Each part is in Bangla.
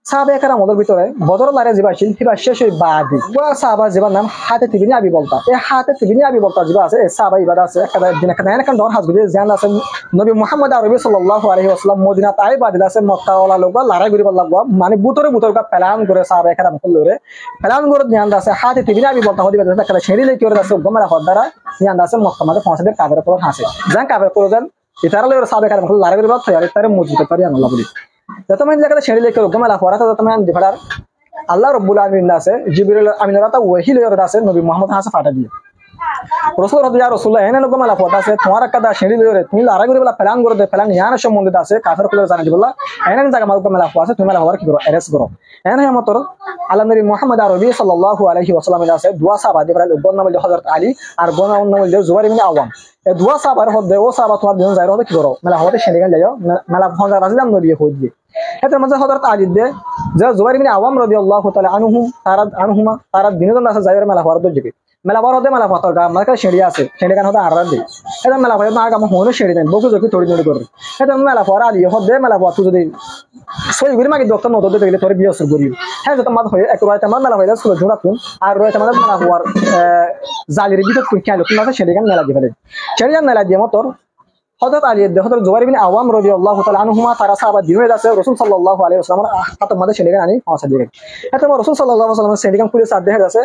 সাহাবা একরাম ওদের ভিতরে বদর লারে জিবা ছিল হিবা শেষ হই বাদি ওয়া সাহাবা জিবার নাম হাতে তিবিনি আবি বলতা এই হাতে তিবিনি আবি বলতা জিবা আছে এই সাহাবা ইবাদা আছে একটা দিন একটা এনকান দর হাজগুলি জান আছে নবী মুহাম্মদ আরবি সাল্লাল্লাহু আলাইহি ওয়াসাল্লাম মদিনা তাই বাদিল আছে মক্কা ওয়ালা লোক লড়াই করিবার লাগবা মানে বুতরে কা প্ল্যান করে সাহাবা একরাম কলরে প্ল্যান করে জান আছে হাতে তিবিনি আবি বলতা হদিবা একটা ছেড়ি লেই করে আছে গমরা হদারা জান আছে মক্কা মাঝে পৌঁছাতে কাবের পর হাসে জান কাবের পর জান ইতারা লই সাহাবা একরাম লড়াই করিবার তৈরি তারে মজবুত পারি আল্লাহ বলি যতমান জায়গাতে ছেড়ে লেখে গমেলা পড়া ততমান দিফার আল্লাহ রব্বুল আলামিন আছে জিবরিল আমিনরা তা ওহি লইরা আছে নবী মুহাম্মদ হাসা ফাটা দিয়ে রাসূল রাদিয়াল্লাহু এনে গমেলা পড়া আছে তোমার কাদা ছেড়ে লইরে তুমি লড়াই করে বলা প্ল্যান করে দে প্ল্যান ইয়ান সম্বন্ধে আছে কাফের কুলে জানা দিবলা এনে জায়গা মাল গমেলা পড়া আছে তুমি হওয়ার কি করো এরেস করো এনে মতর আল্লাহ নবী মুহাম্মদ আরবি সাল্লাল্লাহু আলাইহি ওয়াসাল্লাম আছে দুয়া সাহাবা দিফার বন্না মধ্যে হযরত আলী আর বন্না মধ্যে জুবাইর ইবনে আওয়াম এই দুয়া সাহাবার হদে ও সাহাবা তোমার দিন যাইরো কি করো মেলা হতে সেনেগান যাও মেলা ফোন রাজলাম নবী হইয়ে এটার মধ্যে হযরত আলী দে যে জুবাইর ইবনে আওয়াম রাদিয়াল্লাহু তাআলা তারা দিনজন আছে যাইর মেলা হওয়ার দজকে মেলা বড় হতে মেলা পাতর গা মার্কা শেড়ি আছে শেড়িগান হতে আর দে এটা মেলা হয় না আগা মহনে শেড়ি দেন বকু জকি থড়ি নড়ি করে এটা মেলা পড়া আলী হদে মেলা পড়া যদি সই গুরি মাগি ডক্টর নদ দে গেলে তোর বিয়ে শুরু করি হ্যাঁ যত মাদ হয় একবার তোমার মেলা হইলা সুলো জোড়াতুন আর রয়েছে আমাদের মেলা হওয়ার জালির ভিতর কোন খেয়াল কোন আছে শেড়িগান মেলা দিবে শেড়িগান মেলা দিয়ে মতর হযরত আলী হযরত জুবাইর ইবনে আওয়াম রাদিয়াল্লাহু তাআলা আনহুমা তারা সাহাবা দিনের আছে রাসূল সাল্লাল্লাহু আলাইহি ওয়াসাল্লামের হাতে মধ্যে শেড়িগান আনি পৌঁছা দিয়ে এটা রাসূল সাল্লাল্লাহু আলাইহি ওয়াসাল্লামের শেড়িগান পুলিশ সাথে দেখা আছে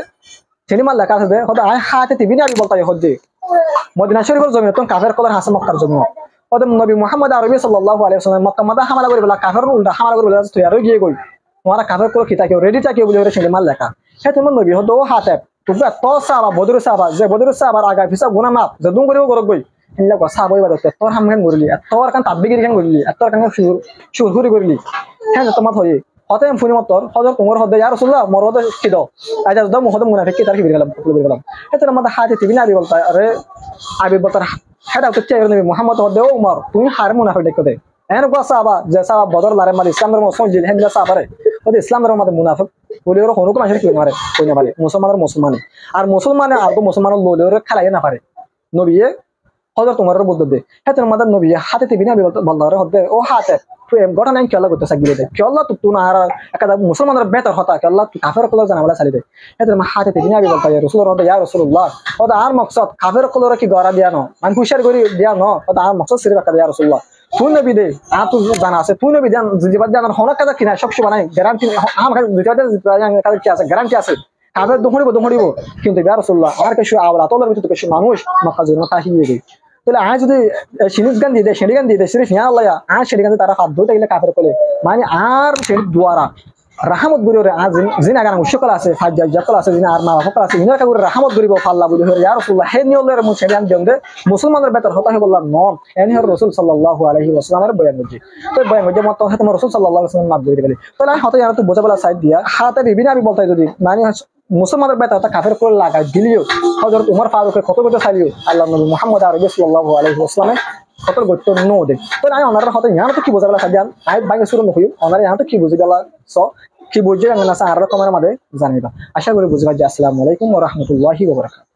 শেড়িমাল লেখা আছে হদে আয় হাতে তিবিনি আবি বলতা হদে মদিনা শরীফের জমি তো কাফের কলার হাসে মক্কার জমি ওদের নবী মুহাম্মদ আরবি সাল্লাল্লাহু আলাইহি ওয়াসাল্লাম মক্কা মাদা হামলা করে বলা কাফের উল্টা হামলা করে বলা তুই আর গিয়ে কই তোমারা কাফের করে কি থাকে রেডি থাকে বলে শেড়িমাল লেখা হে তোমার নবী হদে ও হাতে তুমি তো সাহাবা বদর সাহাবা যে বদর সাহাবার আগা পিছা গুনাহ মাপ যদুম করিও করব কই ইল্লা কো সাহাবা ইবাদত তোর হামগান করলি তোর কান তাববিগির কান করলি তোর কান শুরহুরি করলি হ্যাঁ তোমার হই হতে ফুনি মতর হযরত উমর হদে ইয়া রাসূলুল্লাহ মরদ কি দাও আজ দাও মুহাম্মদ মুনাফিক কি তার কি গেলাম বলে গেলাম এত আমাদের হাতে তিবিনি আবি বলতা আরে আবি বলতার হেডা তো চাই নবী মুহাম্মদ হদে উমর তুমি হার মুনাফিক দেখো দে এর গো সাহাবা যে সাহাবা বদর লারে মাল ইসলামের মুসলিম জিল হেন সাহাবারে ওদের ইসলামের মধ্যে মুনাফিক বলে ওরা কোনো মানুষের কি মারে কই না পারে মুসলমান আর মুসলমানে আর মুসলমান লোলে ওরা খেলাই না পারে নবী হযরত উমরের বলতে দে হেতের মধ্যে নবী হাতে তিবিনি আবি বলতার হদে ও হাতে ঘটনা কি আল্লাহ করতে সাকিয়ে দেয় কি আল্লাহ তো না আর একটা মুসলমানের বেতর হতা কি আল্লাহ কাফের কলর জানা বলা চালি দেয় এদের মা হাতে তিবিনি আবি বলতা রাসূলুল্লাহ ইয়া রাসূলুল্লাহ ওদা আর মকসদ কাফের কলর কি গড়া দিয়া ন মান হুশার করি দিয়া ন ওদা আর মকসদ সিরে রাখা ইয়া রাসূলুল্লাহ তুই নবী দে আর তুই জানা আছে তুই নবী জান জীবন জানার হনা কাজা কিনা সব সময় নাই গ্যারান্টি আমার দুইটা কি আছে গ্যারান্টি আছে কাফের দোহড়িব কিন্তু ইয়া রাসূলুল্লাহ আর কিছু আওলা তোলার ভিতর কিছু মানুষ মক্কা জন্য তাহিয়ে গই তাহলে আজ যদি সিরিজ গান দিয়ে দেয় শেড়ি গান দিয়ে দেয় সিরিজ নিয়া আল্লাহ আর শেড়ি গান তারা হাত ধুতে গেলে কাফের কোলে মানে আর শেড়ি দুয়ারা রাহমত গরি রে আজ জিনা গান উশকল আছে ফাজ্জা জাকল আছে জিনা আর মা বাবা আছে ইনার কাগুরে রাহমত গরিব আল্লাহ বলি হরে ইয়া রাসূলুল্লাহ হে নিয়লের মু শেড়ি গান দেন দে মুসলমানের বেতর হতা হে বললাম নন এনি হর রাসূল সাল্লাল্লাহু আলাইহি ওয়াসাল্লামের বয়ান করছি তো বয়ান মধ্যে মত হতে রাসূল সাল্লাল্লাহু আলাইহি ওয়াসাল্লাম মাপ দিয়ে গেলে তাহলে হতে জানা তো বোঝা বলা সাইড দিয়া হাতে বিবিনা আমি বলতাই যদি মানে মুসলমানের বেতা তা কাফের করে লাগায় দিলিও হযরত উমর ফারুকের কত কত চালিও আল্লাহ নবী মুহাম্মদ আরবি সাল্লাল্লাহু আলাইহি ওয়াসাল্লাম কত গত্য নো দে তো আমি ওনার হতে জানা তো কি বোঝা বলা সাইড আই বাকি শুরু নকই ওনার জানা তো কি বুঝি গেল সো কি বুঝে না আর রকমের মধ্যে জানিবা আশা করি বুঝবা যে আসসালামু আলাইকুম ওয়া রাহমাতুল্লাহি ওয়া বারাকাতুহু।